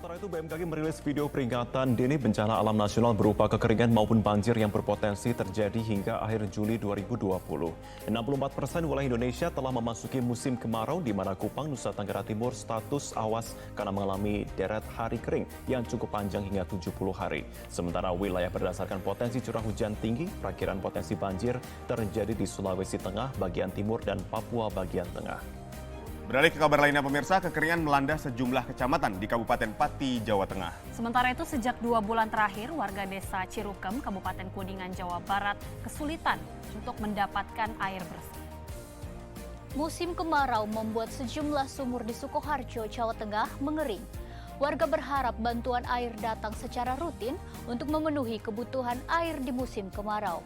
Sementara itu BMKG merilis video peringatan dini bencana alam nasional berupa kekeringan maupun banjir yang berpotensi terjadi hingga akhir Juli 2020. 64% wilayah Indonesia telah memasuki musim kemarau di mana Kupang, Nusa Tenggara Timur status awas karena mengalami deret hari kering yang cukup panjang hingga 70 hari. Sementara wilayah berdasarkan potensi curah hujan tinggi, perakiran potensi banjir terjadi di Sulawesi Tengah bagian timur dan Papua bagian tengah. Beralih ke kabar lainnya pemirsa, kekeringan melanda sejumlah kecamatan di Kabupaten Pati, Jawa Tengah. Sementara itu sejak 2 bulan terakhir, warga desa Cirukem, Kabupaten Kuningan, Jawa Barat kesulitan untuk mendapatkan air bersih. Musim kemarau membuat sejumlah sumur di Sukoharjo, Jawa Tengah mengering. Warga berharap bantuan air datang secara rutin untuk memenuhi kebutuhan air di musim kemarau.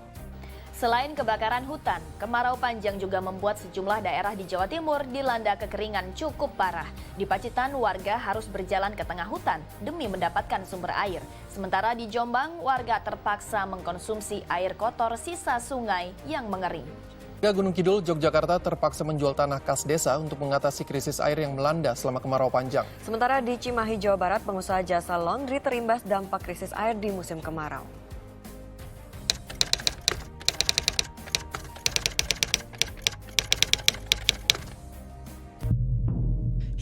Selain kebakaran hutan, kemarau panjang juga membuat sejumlah daerah di Jawa Timur dilanda kekeringan cukup parah. Di Pacitan, warga harus berjalan ke tengah hutan demi mendapatkan sumber air. Sementara di Jombang, warga terpaksa mengkonsumsi air kotor sisa sungai yang mengering. Gunung Kidul, Yogyakarta terpaksa menjual tanah kas desa untuk mengatasi krisis air yang melanda selama kemarau panjang. Sementara di Cimahi, Jawa Barat, pengusaha jasa laundry terimbas dampak krisis air di musim kemarau.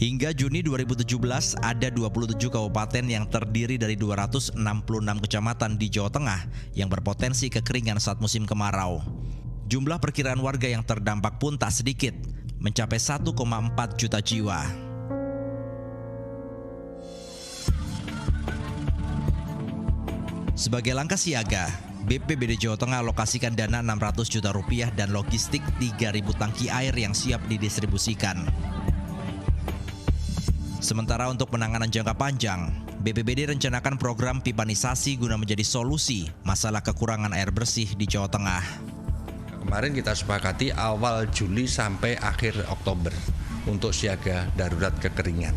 Hingga Juni 2017, ada 27 kabupaten yang terdiri dari 266 kecamatan di Jawa Tengah yang berpotensi kekeringan saat musim kemarau. Jumlah perkiraan warga yang terdampak pun tak sedikit, mencapai 1,4 juta jiwa. Sebagai langkah siaga, BPBD Jawa Tengah alokasikan dana 600 juta rupiah dan logistik 3.000 tangki air yang siap didistribusikan. Sementara untuk penanganan jangka panjang, BPBD rencanakan program pipanisasi guna menjadi solusi masalah kekurangan air bersih di Jawa Tengah. Kemarin kita sepakati awal Juli sampai akhir Oktober untuk siaga darurat kekeringan.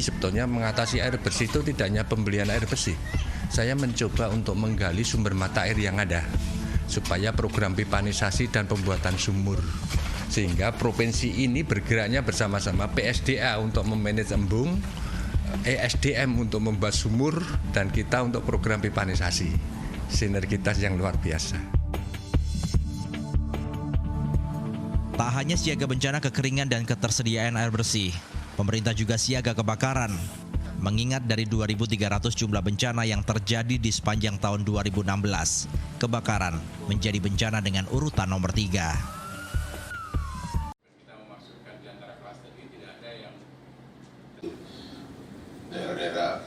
Sebetulnya mengatasi air bersih itu tidak hanya pembelian air bersih. Saya mencoba untuk menggali sumber mata air yang ada, supaya program pipanisasi dan pembuatan sumur. Sehingga provinsi ini bergeraknya bersama-sama PSDA untuk memanage embung, ESDM untuk membuat sumur, dan kita untuk program pipanisasi. Sinergitas yang luar biasa. Tak hanya siaga bencana kekeringan dan ketersediaan air bersih, pemerintah juga siaga kebakaran. Mengingat dari 2.300 jumlah bencana yang terjadi di sepanjang tahun 2016, kebakaran menjadi bencana dengan urutan nomor 3. Daerah-daerah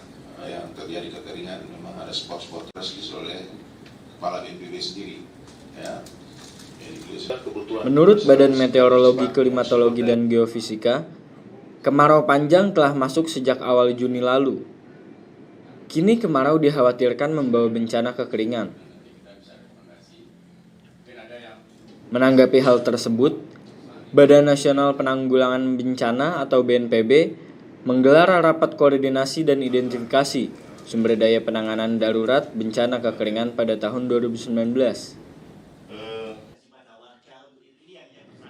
yang terjadi kekeringan memang ada spot-spot terus oleh Kepala BNPB sendiri. Ya. Menurut Badan Meteorologi, Klimatologi, dan Geofisika, kemarau panjang telah masuk sejak awal Juni lalu. Kini kemarau dikhawatirkan membawa bencana kekeringan. Menanggapi hal tersebut, Badan Nasional Penanggulangan Bencana atau BNPB menggelar rapat koordinasi dan identifikasi sumber daya penanganan darurat bencana kekeringan pada tahun 2019.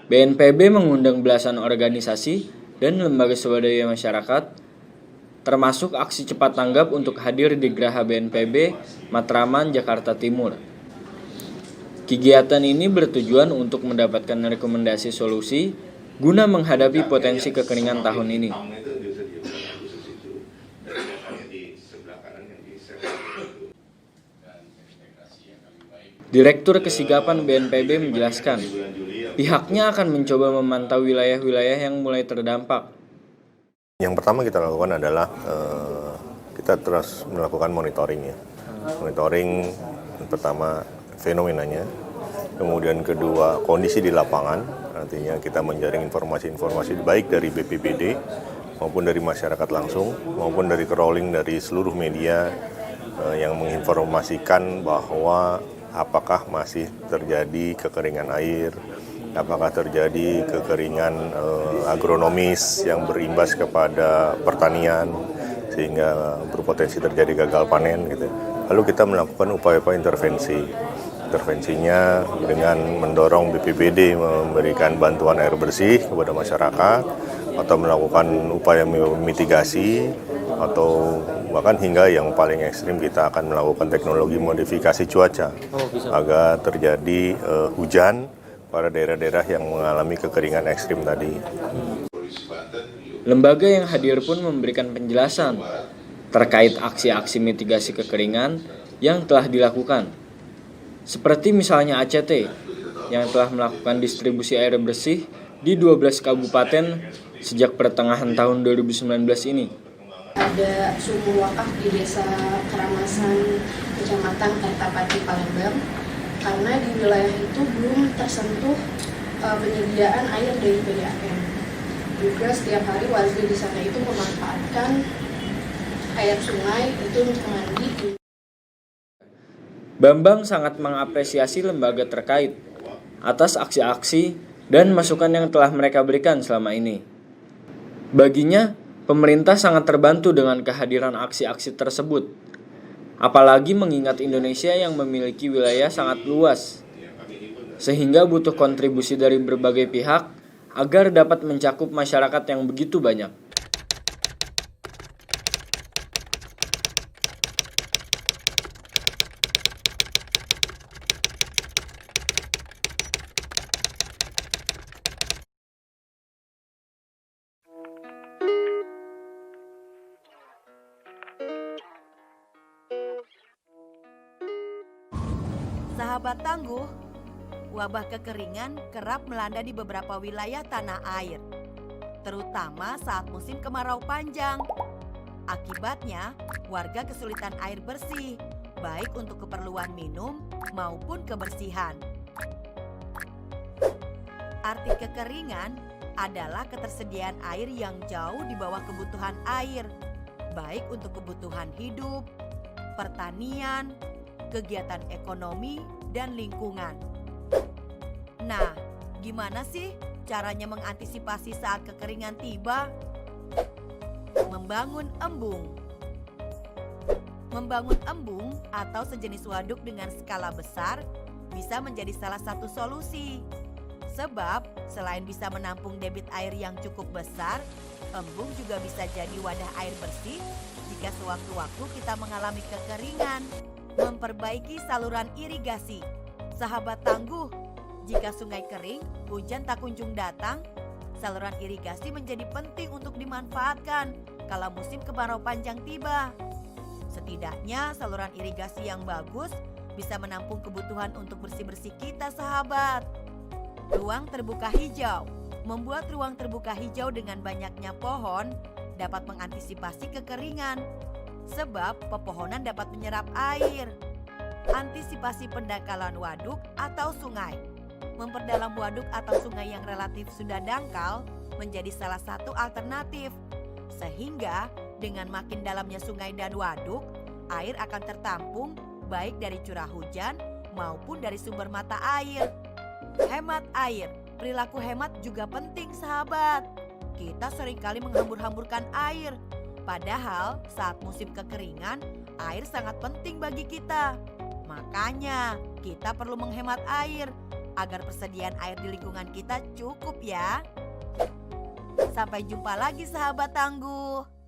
BNPB mengundang belasan organisasi dan lembaga swadaya masyarakat, termasuk aksi cepat tanggap untuk hadir di Geraha BNPB Matraman, Jakarta Timur. Kegiatan ini bertujuan untuk mendapatkan rekomendasi solusi guna menghadapi potensi kekeringan tahun ini. Direktur Kesigapan BNPB menjelaskan, pihaknya akan mencoba memantau wilayah-wilayah yang mulai terdampak. Yang pertama kita lakukan adalah kita terus melakukan monitoring ya. Monitoring pertama fenomenanya, kemudian kedua kondisi di lapangan, artinya kita menjaring informasi-informasi baik dari BPBD maupun dari masyarakat langsung maupun dari crawling dari seluruh media yang menginformasikan bahwa apakah masih terjadi kekeringan air, apakah terjadi kekeringan agronomis yang berimbas kepada pertanian sehingga berpotensi terjadi gagal panen gitu. Lalu kita melakukan upaya-upaya intervensi. Intervensinya dengan mendorong BPBD memberikan bantuan air bersih kepada masyarakat atau melakukan upaya mitigasi atau Bahkan hingga yang paling ekstrim kita akan melakukan teknologi modifikasi cuaca agar terjadi hujan pada daerah-daerah yang mengalami kekeringan ekstrim tadi. Lembaga yang hadir pun memberikan penjelasan terkait aksi-aksi mitigasi kekeringan yang telah dilakukan. Seperti misalnya ACT yang telah melakukan distribusi air bersih di 12 kabupaten sejak pertengahan tahun 2019 ini. Ada sumur wakaf di Desa Keramasan, Kecamatan Kertapati, Palembang, karena di wilayah itu belum tersentuh penyediaan air dari PDAM. Juga setiap hari warga di sana itu memanfaatkan air sungai itu untuk mandi. Bambang sangat mengapresiasi lembaga terkait atas aksi-aksi dan masukan yang telah mereka berikan selama ini. Baginya, pemerintah sangat terbantu dengan kehadiran aksi-aksi tersebut. Apalagi mengingat Indonesia yang memiliki wilayah sangat luas, sehingga butuh kontribusi dari berbagai pihak agar dapat mencakup masyarakat yang begitu banyak. Sahabat tangguh, wabah kekeringan kerap melanda di beberapa wilayah tanah air, terutama saat musim kemarau panjang. Akibatnya, warga kesulitan air bersih, baik untuk keperluan minum maupun kebersihan. Arti kekeringan adalah ketersediaan air yang jauh di bawah kebutuhan air, baik untuk kebutuhan hidup, pertanian, kegiatan ekonomi, dan lingkungan. Nah, gimana sih caranya mengantisipasi saat kekeringan tiba? Membangun embung. Membangun embung atau sejenis waduk dengan skala besar bisa menjadi salah satu solusi. Sebab selain bisa menampung debit air yang cukup besar, embung juga bisa jadi wadah air bersih jika sewaktu-waktu kita mengalami kekeringan. Memperbaiki saluran irigasi. Sahabat tangguh, jika sungai kering, hujan tak kunjung datang, saluran irigasi menjadi penting untuk dimanfaatkan kala musim kemarau panjang tiba. Setidaknya saluran irigasi yang bagus bisa menampung kebutuhan untuk bersih-bersih kita, sahabat. Ruang terbuka hijau. Membuat ruang terbuka hijau dengan banyaknya pohon dapat mengantisipasi kekeringan. Sebab pepohonan dapat menyerap air. Antisipasi pendangkalan waduk atau sungai. Memperdalam waduk atau sungai yang relatif sudah dangkal menjadi salah satu alternatif. Sehingga dengan makin dalamnya sungai dan waduk, air akan tertampung baik dari curah hujan maupun dari sumber mata air. Hemat air. Perilaku hemat juga penting, sahabat. Kita seringkali menghambur-hamburkan air. Padahal saat musim kekeringan, air sangat penting bagi kita. Makanya kita perlu menghemat air agar persediaan air di lingkungan kita cukup ya. Sampai jumpa lagi sahabat tangguh.